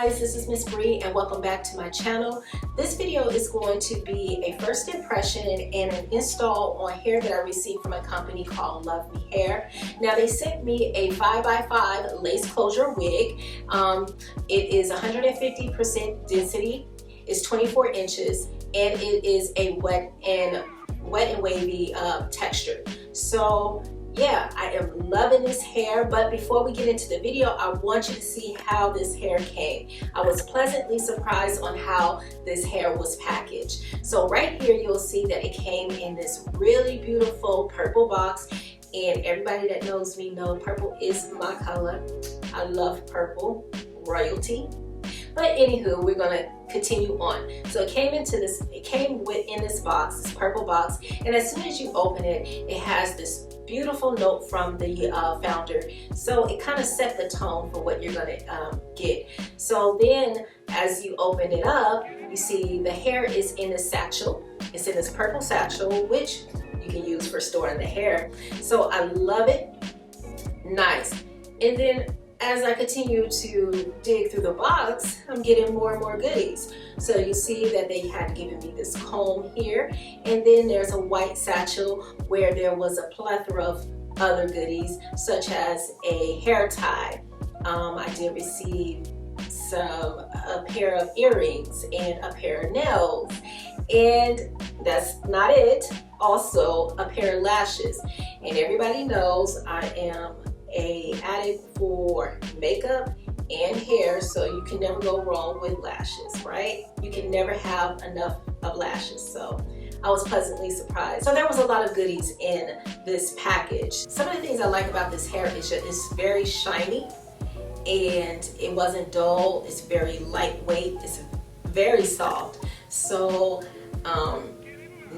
guys, this is Miss Bree and welcome back to my channel. This video is going to be a first impression and an install on hair that I received from a company called LuvMe Hair. Now they sent me a 5x5 lace closure wig. It is 150% density, it's 24 inches, and it is a wet and wavy texture. So yeah, I am loving this hair, but before we get into the video, I want you to see how this hair came. I was pleasantly surprised on how this hair was packaged. So right here, you'll see that it came in this really beautiful purple box, and everybody that knows me know purple is my color. I love purple, royalty. But anywho, we're gonna continue on. So it came in this box, this purple box, and as soon as you open it, it has this beautiful note from the founder. So it kind of set the tone for what you're gonna get. So then as you open it up, you see the hair is in this satchel. It's in this purple satchel, which you can use for storing the hair. So I love it. Nice. And then as I continue to dig through the box, I'm getting more and more goodies. So you see that they had given me this comb here, and then there's a white satchel where there was a plethora of other goodies, such as a hair tie. I did receive a pair of earrings and a pair of nails, and that's not it. Also a pair of lashes, and everybody knows I am an addict for makeup and hair, so you can never go wrong with lashes, right? You can never have enough of lashes, so I was pleasantly surprised. So there was a lot of goodies in this package. Some of the things I like about this hair is that it's very shiny and it wasn't dull. It's very lightweight, it's very soft. So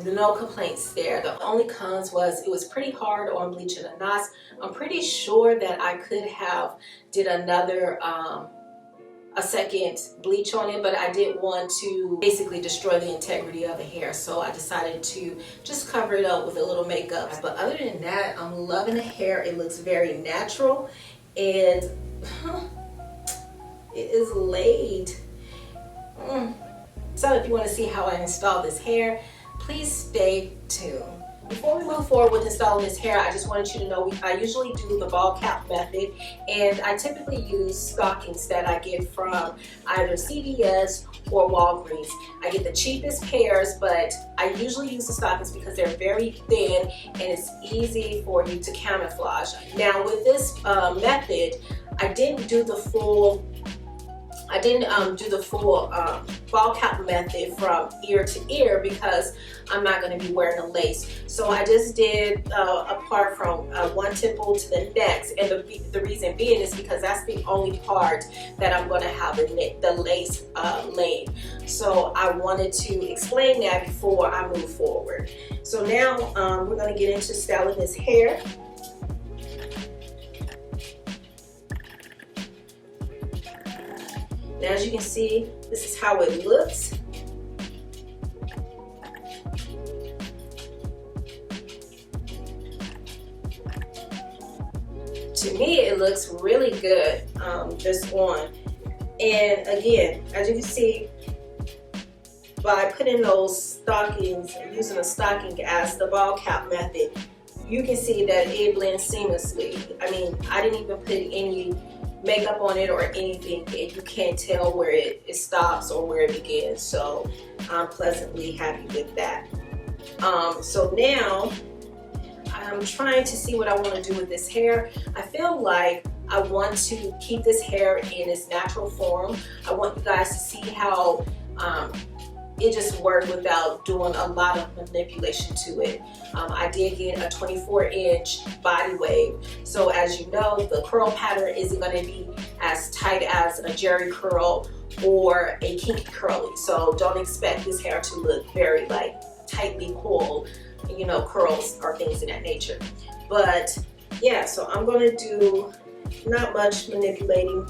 no complaints there. The only cons was it was pretty hard on bleaching the knots. I'm pretty sure that I could have did another a second bleach on it, but I didn't want to basically destroy the integrity of the hair, so I decided to just cover it up with a little makeup. But other than that, I'm loving the hair. It looks very natural, and it is laid. So if you want to see how I install this hair, please stay tuned. Before we move forward with installing this hair, I just wanted you to know I usually do the ball cap method, and I typically use stockings that I get from either CVS or Walgreens. I get the cheapest pairs, but I usually use the stockings because they're very thin and it's easy for you to camouflage. Now with this method, I didn't do the full ball cap method from ear to ear because I'm not going to be wearing a lace. So I just did apart from one temple to the next, and the reason being is because that's the only part that I'm going to have the lace laid. So I wanted to explain that before I move forward. So now we're going to get into styling this hair. Now, as you can see, this is how it looks. To me, it looks really good just on. And again, as you can see, by putting those stockings, using a stocking as the ball cap method, you can see that it blends seamlessly. I mean, I didn't even put any makeup on it or anything, and you can't tell where it stops or where it begins. So I'm pleasantly happy with that. So now I'm trying to see what I want to do with this hair. I feel like I want to keep this hair in its natural form. I want you guys to see how it just worked without doing a lot of manipulation to it. I did get a 24-inch body wave. So as you know, the curl pattern isn't going to be as tight as a jerry curl or a kinky curly. So don't expect this hair to look very like tightly coiled, you know, curls or things of that nature. But yeah, so I'm going to do not much manipulation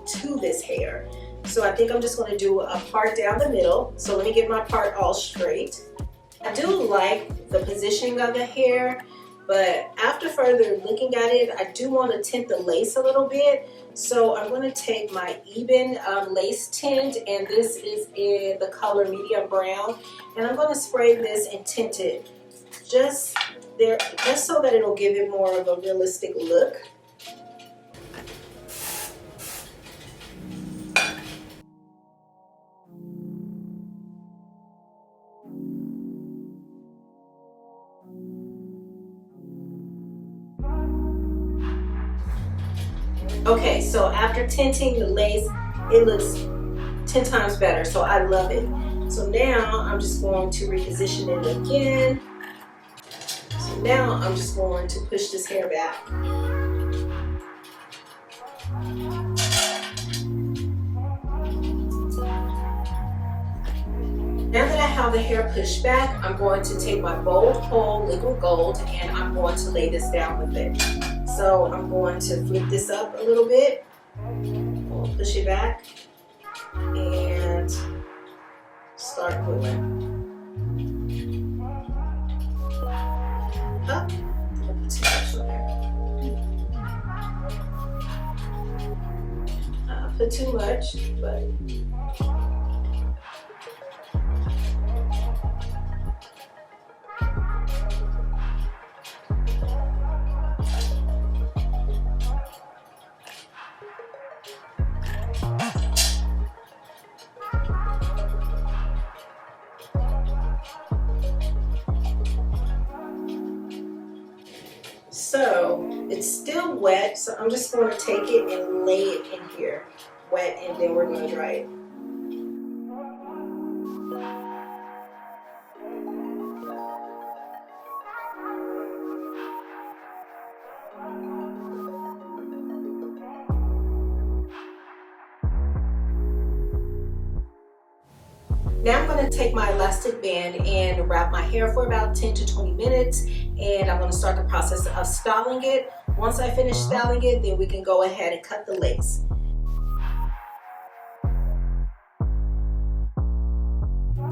to this hair. So I think I'm just going to do a part down the middle. So let me get my part all straight. I do like the positioning of the hair. But after further looking at it, I do want to tint the lace a little bit. So I'm going to take my Even lace tint, and this is in the color medium brown. And I'm going to spray this and tint it just there, just so that it'll give it more of a realistic look. Okay, so after tinting the lace, it looks 10 times better, so I love it. So now I'm just going to reposition it again. So now I'm just going to push this hair back. Now that I have the hair pushed back, I'm going to take my Bold Hold Liquid Gold and I'm going to lay this down with it. So I'm going to flip this up a little bit, we'll push it back, and start moving. Up. Too much on there. Put too much, but so it's still wet, so I'm just going to take it and lay it in here, wet, and then we're going to dry it. Now I'm going to take my elastic band and wrap my hair for about 10 to 20 minutes, and I'm going to start the process of styling it. Once I finish styling it, then we can go ahead and cut the lace.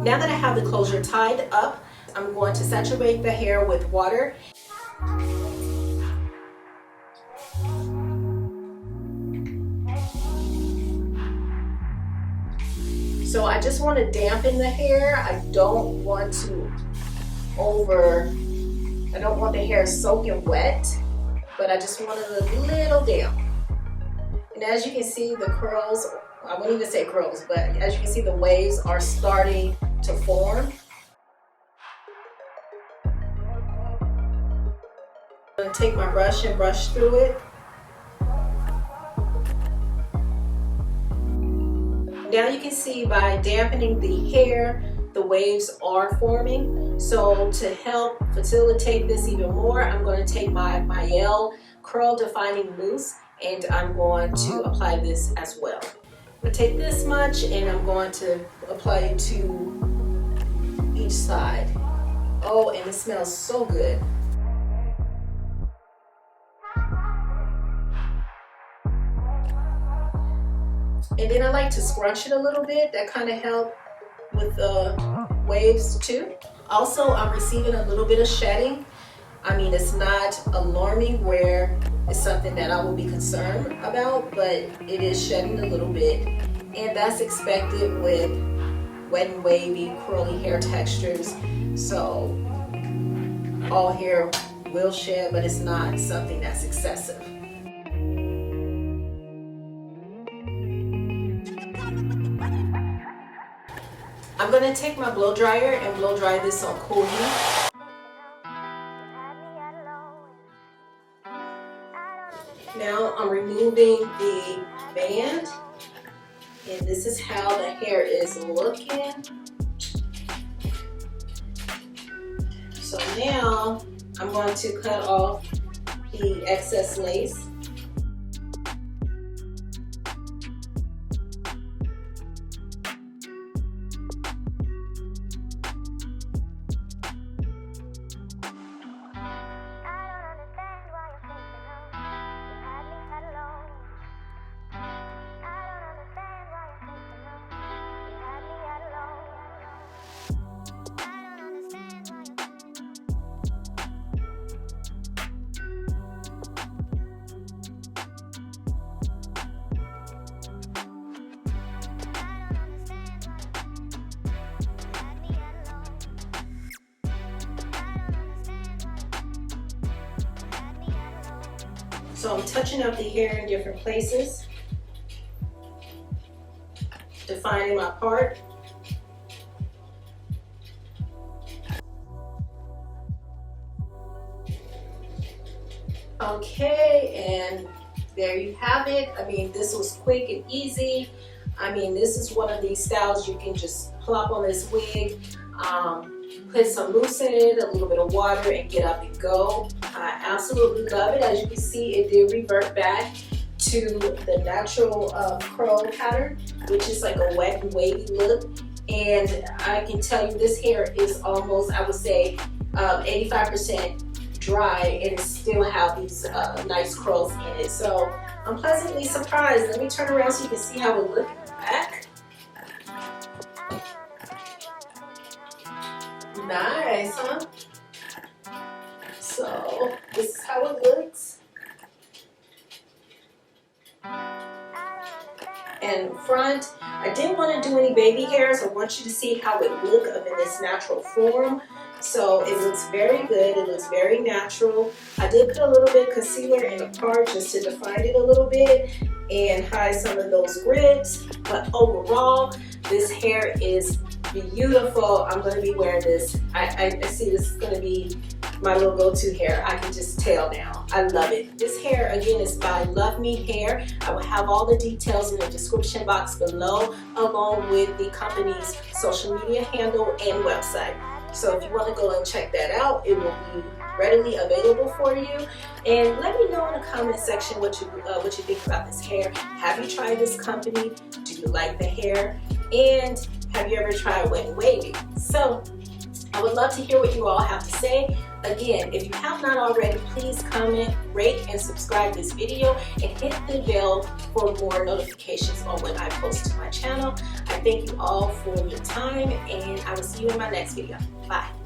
Now that I have the closure tied up, I'm going to saturate the hair with water. So I just want to dampen the hair. I don't want the hair soaking wet, but I just want it a little damp. And as you can see, the curls, I wouldn't even say curls, but as you can see, the waves are starting to form. I'm going to take my brush and brush through it. Now you can see by dampening the hair, the waves are forming. So to help facilitate this even more, I'm going to take my L Curl Defining Mousse and I'm going to apply this as well. I'm going to take this much and I'm going to apply it to each side. Oh, and it smells so good. And then I like to scrunch it a little bit. That kind of helps with the waves too. Also, I'm receiving a little bit of shedding. I mean, it's not alarming where it's something that I will be concerned about, but it is shedding a little bit. And that's expected with wet and wavy, curly hair textures. So all hair will shed, but it's not something that's excessive. I'm going to take my blow dryer and blow dry this on cool heat. Now I'm removing the band, and this is how the hair is looking. So now I'm going to cut off the excess lace. So I'm touching up the hair in different places, defining my part. Okay, and there you have it. I mean, this was quick and easy. I mean, this is one of these styles you can just plop on this wig, put some mousse in it, a little bit of water, and get up and go. I absolutely love it. As you can see, it did revert back to the natural curl pattern, which is like a wet and wavy look. And I can tell you this hair is almost, I would say, 85% dry, and it still have these nice curls in it. So I'm pleasantly surprised. Let me turn around so you can see how it looks in the back. Nice, huh? So this is how it looks. And front, I didn't want to do any baby hairs. I want you to see how it looks in this natural form. So it looks very good. It looks very natural. I did put a little bit of concealer in the part just to define it a little bit and hide some of those grids. But overall, this hair is beautiful. I'm going to be wearing this. I see this is going to be my little go-to hair. I can just tell now. I love it. This hair, again, is by LuvMe Hair. I will have all the details in the description box below, along with the company's social media handle and website. So if you want to go and check that out, it will be readily available for you. And let me know in the comment section what you think about this hair. Have you tried this company? Do you like the hair? And have you ever tried Wet and Wavy? So I would love to hear what you all have to say. Again, if you have not already, please comment, rate, and subscribe this video, and hit the bell for more notifications on when I post to my channel. I thank you all for your time, and I will see you in my next video. Bye.